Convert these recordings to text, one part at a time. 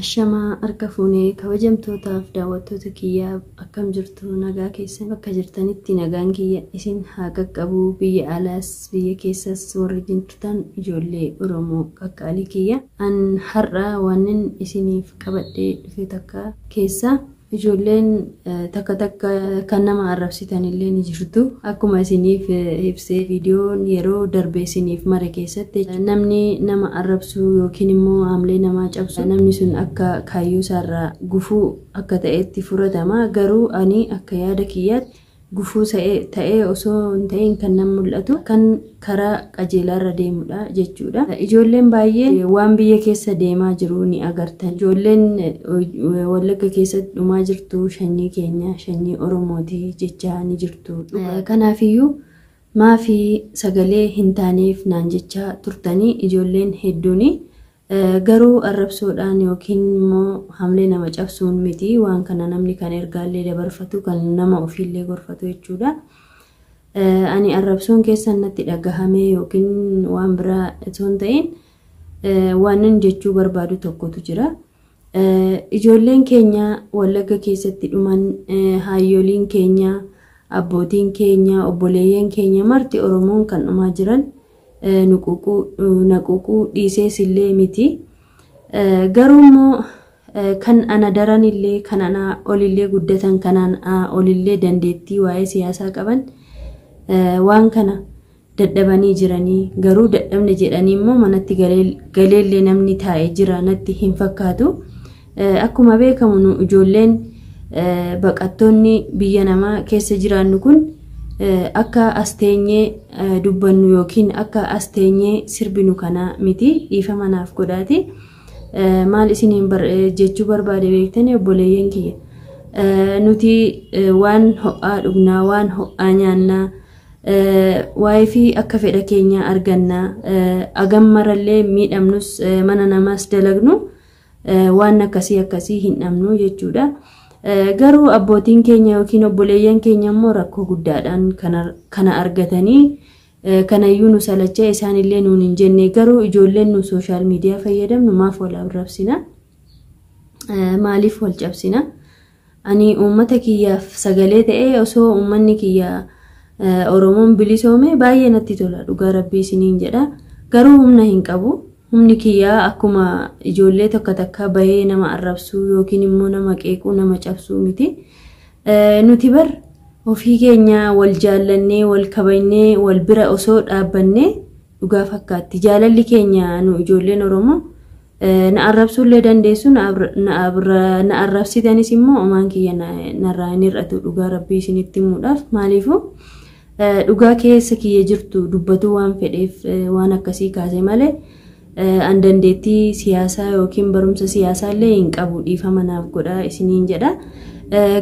Ashamaa harka fuunee kabajamtootaaf daawwattoota kiyyaa akkam jirtu nagaa keessan bakka jirtanitti nagaan kiyya isin haa qaqqabu biyya alaas biyya keessas warri jirtan ijoollee Oromoo qaqqaalii kiyya an har'a waanin isiniif qabadhee dhufe takka keessa ijoolleen takka kan nama arrabsitan illee ni jirtu akkuma isiniif ibsee viidiyoon yeroo darbee isiniif mara keessatti namni nama arrabsu yookiin immoo haamlee nama cabsu namni sun akka kaayyoo isaarraa gufuu akka ta'etti furatama garuu ani akka yaada kiyyaatti gufuu ta'ee osoo hin ta'in kan nam mul'atu kan karaa qajeelaarra deemudha jechuudha. Ijoolleen baay'ee waan biyya keessa deemaa jiru ni agartan. Ijoolleen Wallagga keessatti dhumaa jirtu shanyii keenya shanyii Oromooti jechaa ni jirtu. Kanaafiyyuu maafi sagalee hin taaneef naan jechaa turtanii ijoolleen hedduuni garuu arrabsoodhaan yookiin immoo haamlee nama cabsuun miti waan kana namni kan ergaallee dabarfatu kan nama ofiillee gorfatu jechuudha. Ani arrabsoon keessan natti dhagahamee yookiin waan biraa osoo hin ta'in waanan jechuu barbaadu tokkotu jira. Ijoolleen keenya Wallagga keessatti dhuman hayyooliin keenya abbootiin keenya obboleeyyan keenya marti Oromoon kan dhumaa jiran naquuquu dhiisees illee miti garuu immoo kan ana daran illee kan ana olillee guddatan kanaan olillee dandeettii waa'ee siyaasaa qaban waan kana dadhabanii jiranii garuu dadhabne jedhanii immoo manatti galeellee namni taa'ee jira natti hin fakkaatu. Akkuma beekamu nu ijoolleen baqattoonni biyya namaa keessa jiraannu kun akka asteenyee dubbannu yookiin akka asteenyee sirbinu kana miti dhiifama naaf godhaati. Maal isiniin jechuu barbaade beektanii obboleeyyan kiyya nuti waan ho'aa dhugnaa waan ho'aa nyaannaa waa'ee fi akka fedha keenya argannaa agammarallee miidhamnus mana namaas dalagnu waan akkasii hin dhabnu jechuudha. Garuu abbootiin keenya yookiin obboleeyyan keenya immoo rakkoo guddaadhaan kana argatanii kanayyuu nu salachaa isaanillee nuun hin jenne garuu ijoolleen nu sooshaal miidiyaa fayyadamnu maaf wal arrabsina maaliif wal cabsina. Ani uummata kiyyaaf sagalee ta'ee osoo uummanni kiyya Oromoon bilisoome baay'ee natti tola dhugaa rabbii isiniin jedha garuu humna hin qabu. Humni kiyyaa akkuma ijoollee takka bahee nama arrabsuu yookiin immoo nama qeequu nama cabsuu miti. Nuti bar ofii keenya wal jaallannee wal kabajnee wal bira osoo dhaabbannee dhugaa fakkaatti jaalalli keenya nu ijoolleen Oromoo na arrabsuullee dandeessu na arrabsitanis immoo omaan kiyya narraa hin hir'atu dhugaa rabbii isinitti himuudhaaf maaliifuu dhugaa keessa kiyya jirtu dubbatuu waan fedheef waan akkasii kaase malee. An dandeettii siyaasaa yookiin barumsa siyaasaa illee hin qabu dhiifama naaf godhaa isiniin jedha.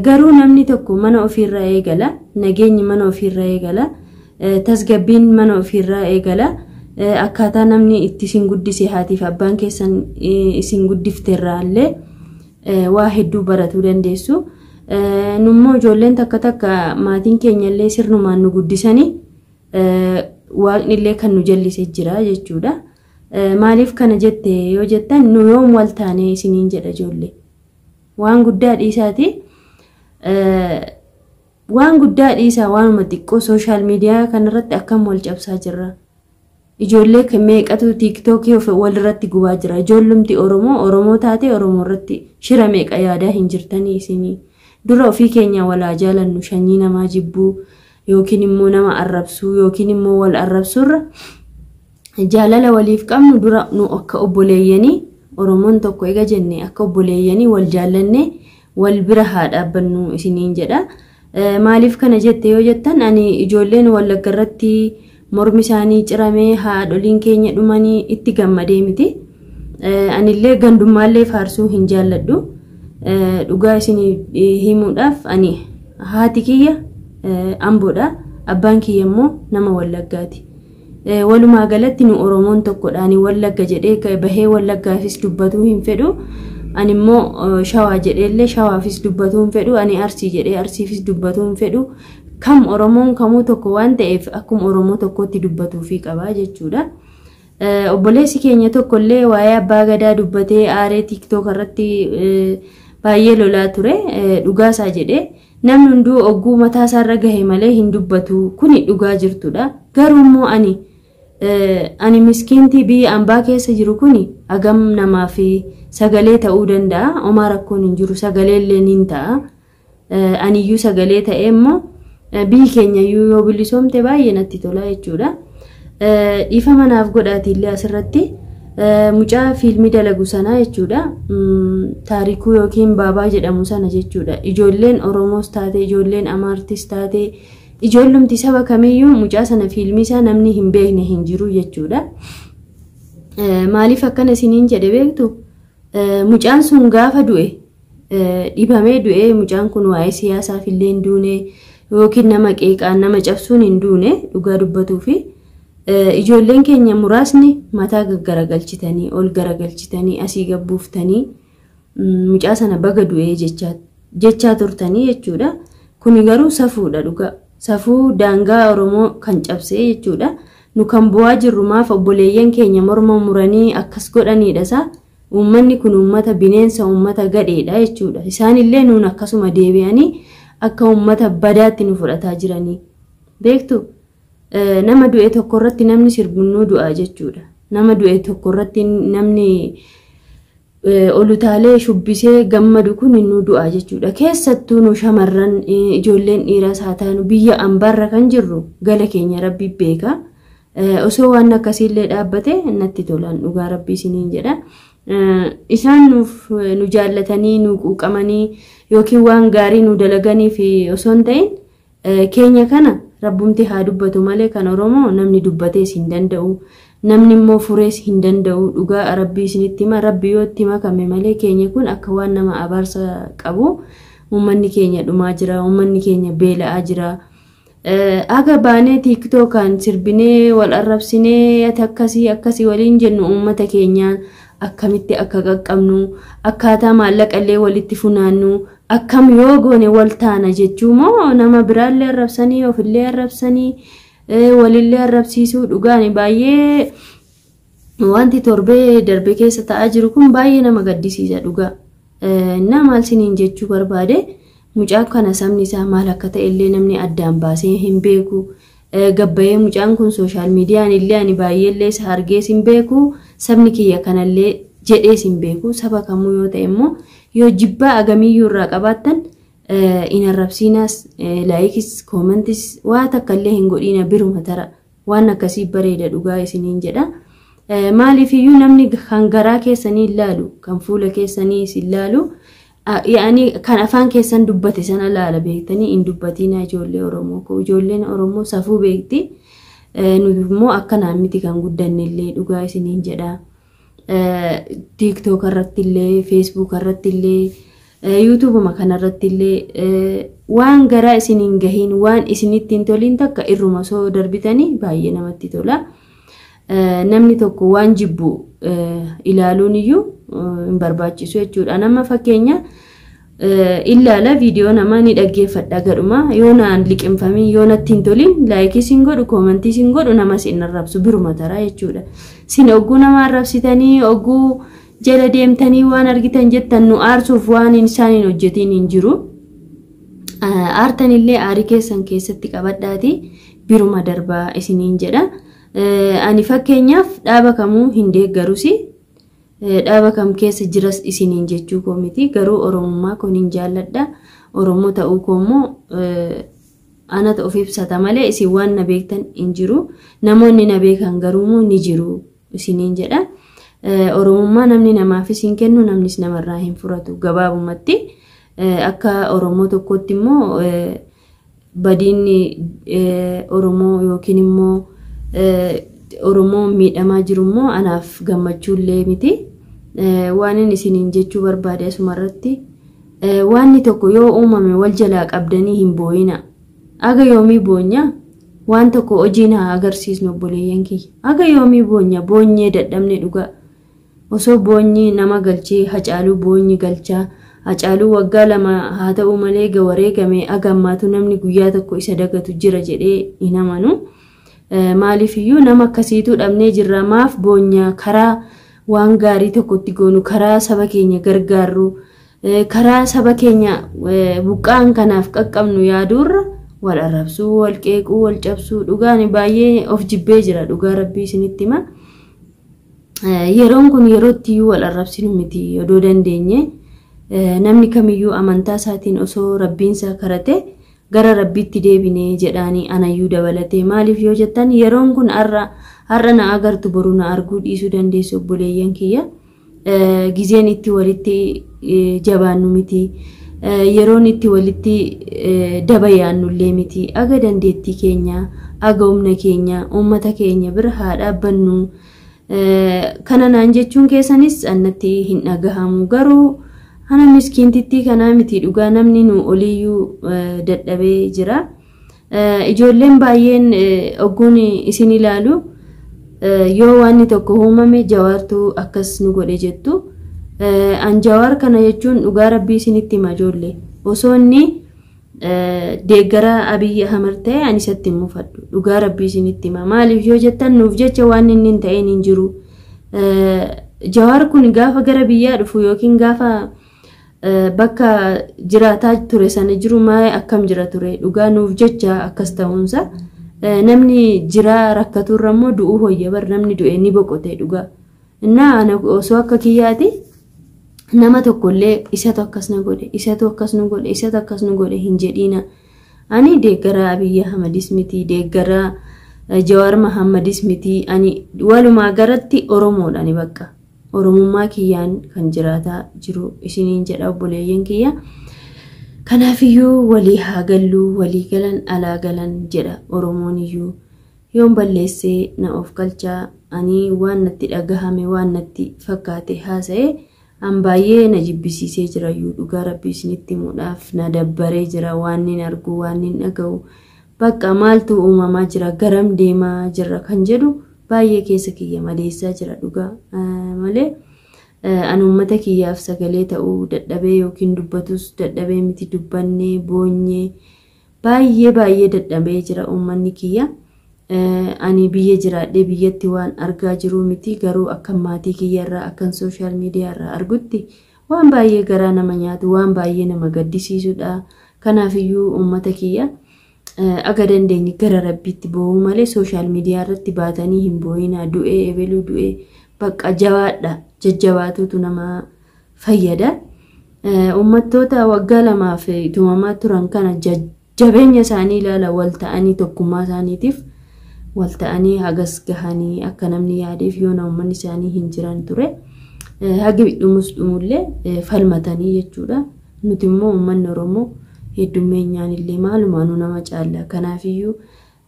Garuu namni tokko mana ofiirraa eegala nageenyi mana ofiirraa eegala tasgabbiin mana ofiirraa eegala akkaataa namni itti isin guddise haatiif abbaan keessan isin guddifteerraa illee waa hedduu baratuu dandeessu. Nummoo ijoolleen takka maatiin keenya illee sirnumaan nu guddisanii waaqni illee kan nu jallisee jira jechuudha. Maaliif kana jette yoo jettan nu yoom wal taane isiniin jedha ijoollee waan guddaa dhiisaati waan guddaa dhiisaa waanuma xiqqoo sooshaal miidiyaa kanarratti akkam wal cabsaa jirra. Ijoollee meeqatu tiiktookii walirratti gubaa jira ijoollumti Oromoo taate Oromoo irratti shira meeqa yaadaa hin jirtanii isinii dura ofii keenya walaa jaalannu shanyii namaa jibbuu yookiin immoo nama arrabsuu yookiin immoo wal arrabsuurra jaalala waliif qabnu dura nu akka obboleeyyanii Oromoon tokko ega jenne akka obboleeyyanii wal jaallannee wal bira haa dhaabbannu isiniin jedha. Maaliif kana jette yoo jettan ani ijoolleen Wallagga irratti mormi isaanii ciramee haadholiin keenya dhumanii itti gammadee miti. Anillee gandummaallee faarsuu hin jaalladhu. Dhugaa isinii himuudhaaf ani haati kiyya Amboodha abbaan kiyya immoo nama Wallaggaati. Walumaa galatti nu Oromoon tokkodhaan Wallagga jedhee bahee Wallaggaafis dubbatuu hin fedhu. Ani immoo Shawaa jedheellee Shawaafis dubbatuu hin fedhu. Ani Arsii jedhee Arsiifis dubbatuu hin fedhu. Kam Oromoon kamuu tokko waan ta'eef akkuma Oromoo tokkotti dubbatuu fi qabaa jechuudha. obboleessi keenya tokkollee waa'ee abbaa gadaa dubbatee aaree TikTok irratti baay'ee lolaa ture dhugaasaa jedhee namni hunduu ogguu mataa isaarra gahe malee hin dubbatu kuni dhugaa jirtudha garuu immoo ani miskiintii biyya ambaa keessa jiru kuni agam namaa fi sagalee ta'uu danda'a homaa rakkoon hin jiru sagalee illee niin ta'a aniyyuu sagalee ta'e immoo biyyi keenya yoo bilisoomte baay'ee natti tola jechuudha dhiifama naaf godhaatiillee asirratti mucaa fiilmii dalagu sana jechuudha taarikuu yookiin baabaa jedhamu sana jechuudha ijoolleen oromoos taate ijoolleen amaartis taate ijoollumti saba kamiyyuu mucaa sana fiilmii isaa namni hin beekne hin jiru jechuudha maaliif akkana isiniin jedhe beektu mucaan sun gaafa du'e dhibamee du'e mucaan kun waa'ee siyaasaaf illee hin duune yookiin nama qeeqaan nama cabsuun hin duune dhugaa dubbatuufi ijoolleen keenya muraasni mataa gaggaragalchitanii ol garagalchitanii asii gabbuuftanii mucaa sana baga du'ee jechaa turtanii jechuudha kuni garuu safuudha dhugaa safuu daangaa oromoo kan cabsee jechuudha nu kan bu'aa jirru maaf obboleeyyan keenya morma muranii akkas godhaniidha uummanni kun uummata bineensa uummata gadheedha jechuudha isaanillee nuun akkasuma deebi'anii akka uummata badaatti nu fudhataa jiranii beektu nama du'e tokko irratti namni sirbunuu du'a jechuudha nama du'e tokko irratti namni olutaalee shubbisee gammadu kun nu du'a jechuudha keessattuu nu shamarran ijoolleen dhiiraa saataanu biyya ambaarra kan jirru gala keenya rabbi beeka osoo waan akkasiillee dhaabbate natti tolaan dhugaa rabbii isiniin jedha isaan nu jaallatanii nu quuqamanii yookiin waan gaarii nu dalaganii fi osoo hin ta'in keenya kana rabbumti haa dubbatu malee kan oromoo namni dubbatees hin danda'u namni immoo furees hin danda'u dhugaa rabbii isinitti hima rabbi yoo itti makame malee keenya kun akka waan nama abaarsa qabu uummanni keenya dhumaa jira uummanni keenya beela'aa jira aga baanee tiktookaan sirbinee wal arrabsinee akkasii waliin jennu uummata keenyaan akkamitti akka qaqqabnu akkaataa maallaqallee walitti funaannu akkam yoo goone wal taana jechuumoo nama biraallee arrabsanii ofillee arrabsanii walillee arrabsiisuu dhugaan baay'ee wanti torbee darbe keessa ta'aa jiru kun baay'ee nama gaddisiisa dhugaa na maal siniin jechuu barbaade mucaa kana sabni isaa maal akka ta'e illee namni addaan baasee hin beeku gabbayee mucaan kun sooshaal miidiyaan illee ani baay'eellee isa argees hin beeku sabni kiyya kanallee jedhees hin beeku saba kamuu yoo ta'e immoo yoo jibbaa agamiyyuu irraa qabaattan in arrabsiinaas laayikis koomentis waa takkallee hin godhiina biruma tara waan akkasii bareeda dhugaa isiniin jedha maaliifiyyuu namni kan garaa keessanii ilaalu kan fuula keessanii ilaalu yaani kan afaan keessan dubbate sana laala beektanii in dubbatina ijoollee oromoo ko ijoolleen oromoo safuu beekti nu immoo akkanaan miti kan guddanne illee dhugaa isiniin jedha TikTok irratti illee Facebook irratti illee YouTube ma kana irratti illee waan garaa isiniin gahiin waan isinitti hin toliin takka irruma soo darbitanii baay'ee namatti tola namni tokko waan jibbu ilaaluun iyyuu hin barbaachisu jechuudha nama fakkeenya ilaala viidiyoo nama ni dhaggeeffadha gadhuma yoo naan liqimfamii yoo natti hin toliin laayikii sin godhu koomentii sin godhu nama sin arrabsu biruma tara jechuudha sin ogguu nama arrabsitanii ogguu jala deemtanii waan argitan jettan nu aarsuuf waan isaaniin hojjetiin hin jiru aartanillee aarii keessan keessatti qabadhaati biruma darbaa isiniin jedha ani fakkeenyaaf dhaaba kamuu hin deeggarusi dhaaba kam keessa jiras isiniin jechuu koo miti garuu oromummaa kun hin jaalladha oromoo ta'uu koommoo anata of ibsata malee isin waan na beektan hin jiru namoonni na beekan garuu ni jiru isiniin jedha oromummaa namni namaaf isin kennu namnis namarraa hin furatu gabaabumatti akka oromoo tokkotti immoo badiinni oromoo yookiin immoo oromoo miidhamaa jiru immoo anaaf gammachuullee miti waan isiniin jechuu barbaade asumarratti waanni tokko yoo uumame wal jalaa qabdanii hin booyina aga yoomii boonya waan tokko hojiin haa agarsiisnu obboleeyyan kiyya aga yoomii boonya boonyee dadhabne dhugaa osoo boonyi nama galchee hacaaluu boonyi galchaa hacaaluu waggaa 2 haa ta'u malee gawaree gamee agammaatu namni guyyaa tokko isa dagatu jira jedhee hin amanu maaliif iyyuu nama akkasiitu dhabnee jirra maaf boonya karaa waan gaarii tokkotti goonu karaa saba keenya gargaarru karaa saba keenya buqqaan kanaaf qaqqabnu yaadurra wal arrabsuu wal qeequu wal cabsuu dhugaan baay'ee of jibbee jira dhugaa rabbii isinitti hima yeroon kun yerootti wal arrabsinu miti odoo dandeenye namni kamiyyuu amantaa isaatiin osoo rabbiinsa karate gara rabbiitti deebinee jedhaanii anayyuu dabalatee maaliif yoo jettan yeroon kun har'a na agartu boru na arguu dhiisuu dandeessu obboleeyyan kiyya gizeen itti walitti jabaannu miti yeroon itti walitti dabayaannullee miti aga dandeettii keenya aga humna keenya ummata keenya bira haa dhaabbannu kana naan jechuun keessanis annatti hin dhagahamu garuu ana miskiintitti kanaa miti dhugaa namni nu oliyyuu dadhabee jira ijoolleen baay'een ogguun isin ilaalu yoo waan tokko uumame jawaartu akkas nu godhe jettu an jawaar kana jechuun dhugaa rabbii isinitti hima ijoollee osoo inni deeggara Abiy Ahmed ta'e ani isatti mufadhu dhugaa rabbii isinitti hima maaliif yoo jettan nuuf jecha waan inni hin ta'een hin jiru jawaar kun gaafa gara biyyaa dhufu yookiin gaafa bakka jiraataa ture sana jiru maa akkam jira ture dhugaa nuuf jecha akkas ta'uunsa namni jira rakkaturra immoo du'uu hoyya bar namni du'e ni boqote dhugaa innaa ana osoo akka kiyyaati nama tokkollee isatu akkas na godhe isatu akkas nu godhe isatu akkas nu godhe hin jedhiina ani deeggara Abiy Ahmedis miti deeggara Jawaar Mohammadis miti ani walumaa garatti Oromoodha ni bakka Oromummaa kiyyaan kan jiraataa jiru isiniin jedha obboleeyyan kiyya kanaafiyyuu walii haa gallu walii galan alaa galan jedha Oromoon iyyuu yoon balleessee na of galchaa ani waan natti dhagahame waan natti fakkaate haasa'e an baay'ee na jibbisiisee jira iyyuu dhugaa rabbii isinitti himuudhaaf na dabbaree jira waan nin argu waan nin dhaga'u bakka maaltu uumamaa jira garam deemaa jira kan jedhu baay'ee keessa kiyya madeessaa jira dhugaa malee an ummata kiyyaaf sagalee ta'uu dadhabee yookiin dubbatus dadhabee miti dubbannee boonyee baay'ee dadhabee jira ummanni kiyya ani biyya jiraadhee biyyatti waan argaa jiru miti garuu akka maatii kiyyarraa akka social media irraa argutti waan baay'ee garaa nama nyaatu waan baay'ee nama gaddisiisudha kanaafiyyuu ummata kiyya aga dandeenye gara rabbiitti boo'uu malee social media irratti baatanii hin boo'ina du'ee ebeluu du'ee bakka jabaadha jajjabaatutu nama fayyada ummattoota waggaa lamaaf tumamaa turan kana jabeenya isaanii ilaala wal ta'anii tokkummaa isaaniitiif wal ta'anii hagas gahanii akka namni yaadeef yoo uummanni isaanii hin jiran ture hagi dhumus dhumullee falmatanii jechuudha nuti immoo uummanni Oromoo heddumeenyaan illee maalumaanuu nama caalla kanaafiyyuu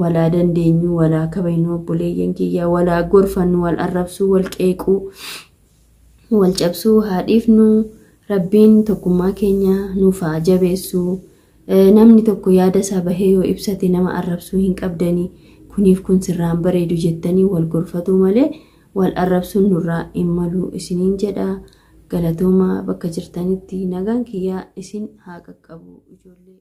walaa dandeenyu walaa kabajnu obboleeyyan kiyya walaa gorfannu wal arrabsuu wal qeequu wal cabsuu haadhiifnu rabbiin tokkummaa keenya nuuf haa jabeessu namni tokko yaada isaa bahee yoo ibsate nama arrabsuu hin qabdanii kuniif kun sirraan bareedu jettanii wal gorfatu malee wal arrabsuun nurraa hin malu isiniin jedha galatooma bakka jirtanitti nagaan kiyyaa isin haa qaqqabu ijoollee